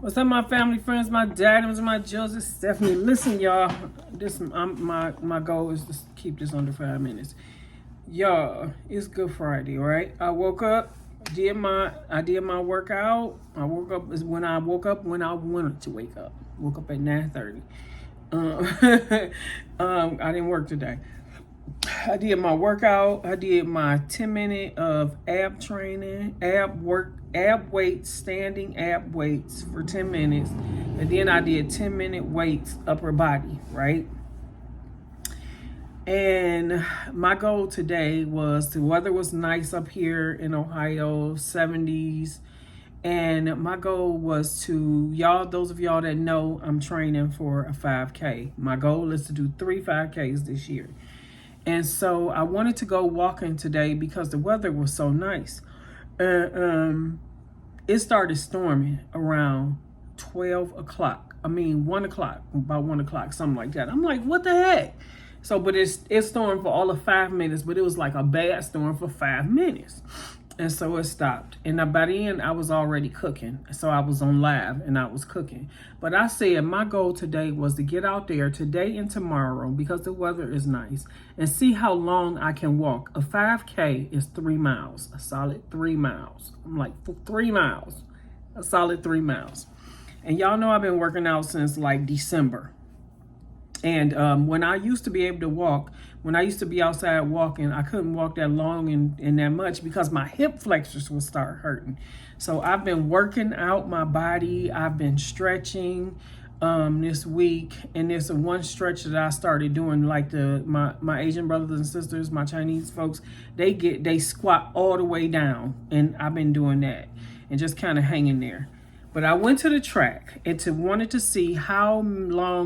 What's up, my family, friends, my daddies, my Joseph, Stephanie? Listen, y'all. My goal is to keep this under 5 minutes. Y'all, it's Good Friday, right? I woke up, I did my workout. I woke up is when I woke up when I wanted to wake up. Woke up at 9:30. I didn't work today. I did my workout. I did my 10 minute of ab training, ab weights, standing ab weights for 10 minutes. And then I did 10-minute weights, upper body, right? And my goal today was the weather was nice up here in Ohio, 70s. And my goal was to, those of y'all that know, I'm training for a 5K. My goal is to do 3 5Ks this year. And so I wanted to go walking today because the weather was so nice. It started storming around 12 o'clock. 1 o'clock, about 1 o'clock, something like that. I'm like, what the heck? So, but it stormed for all of 5 minutes, but it was like a bad storm for 5 minutes. And so it stopped. And by the end, I was already cooking. So I was on live and I was cooking. But I said my goal today was to get out there today and tomorrow because the weather is nice and see how long I can walk. A 5K is 3 miles, a solid 3 miles. I'm like, 3 miles, a solid 3 miles. And y'all know I've been working out since like December. And when I used to be able to walk, when I used to be outside walking, I couldn't walk that long and that much because my hip flexors would start hurting. So I've been working out my body. I've been stretching this week. And there's one stretch that I started doing, like my Asian brothers and sisters, my Chinese folks, they squat all the way down. And I've been doing that and just kind of hanging there. But I went to the track and wanted to see how long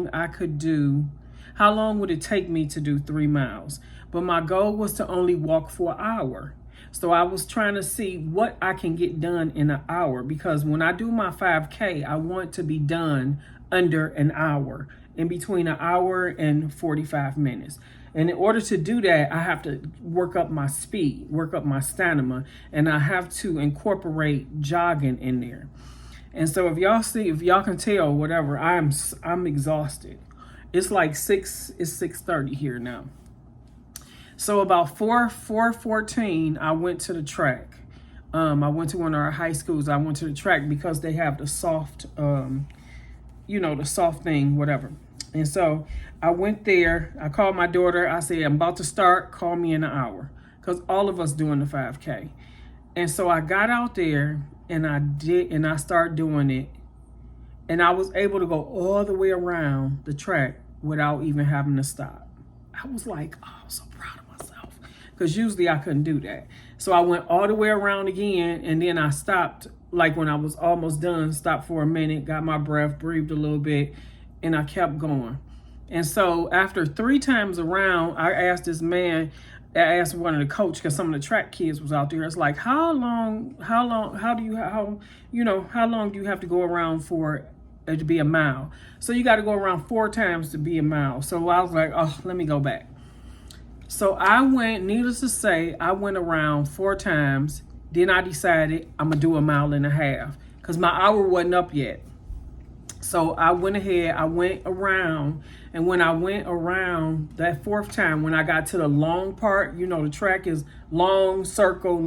would it take me to do 3 miles. But my goal was to only walk for an hour. So I was trying to see what I can get done in an hour because when I do my 5K, I want to be done under an hour, in between an hour and 45 minutes. And in order to do that, I have to work up my speed, work up my stamina, and I have to incorporate jogging in there. And so if y'all can tell, whatever, I'm exhausted. It's like it's 6:30 here now. So about 4:14, I went to the track. I went to one of our high schools. I went to the track because they have the soft, the soft thing, whatever. And so I went there. I called my daughter. I said, I'm about to start. Call me in an hour. Because all of us doing the 5K. And so I got out there. And I started doing it. And I was able to go all the way around the track without even having to stop. I was like, oh, I'm so proud of myself. Because usually I couldn't do that. So I went all the way around again. And then I stopped, like when I was almost done, stopped for a minute, got my breath, breathed a little bit, and I kept going. And so after 3 times around, I asked one of the coach, because some of the track kids was out there. It's like, how long do you have to go around for it to be a mile? So you got to go around 4 times to be a mile. So I was like, oh, let me go back. So needless to say, I went around 4 times. Then I decided I'm going to do a mile and a half because my hour wasn't up yet. So I went ahead, I went around, and when I went around that 4th time, when I got to the long part, the track is long circle.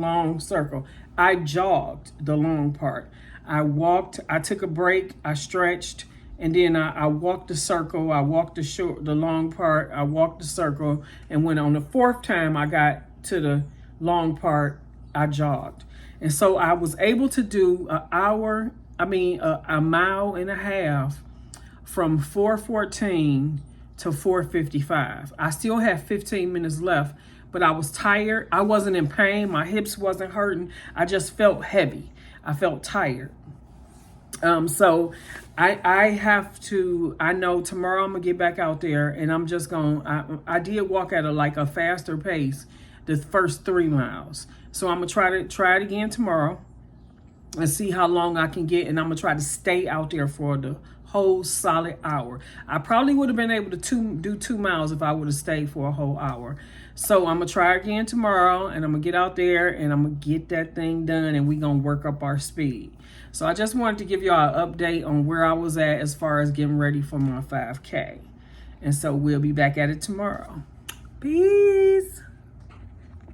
I jogged the long part. I walked, I took a break, I stretched, and then I walked the circle, I walked the long part, I walked the circle, and when on the 4th time I got to the long part, I jogged. And so I was able to do a mile and a half from 4:14 to 4:55. I still have 15 minutes left, but I was tired. I wasn't in pain. My hips wasn't hurting. I just felt heavy. I felt tired. So I know tomorrow I'm gonna get back out there and I'm just I did walk at a faster pace the first 3 miles. So I'm gonna try it again tomorrow and see how long I can get, and I'm gonna try to stay out there for the whole solid hour. I probably would have been able to do 2 miles if I would have stayed for a whole hour. So I'm gonna try again tomorrow, and I'm gonna get out there and I'm gonna get that thing done, and we're gonna work up our speed. So I just wanted to give y'all an update on where I was at as far as getting ready for my 5K. And so we'll be back at it tomorrow. Peace.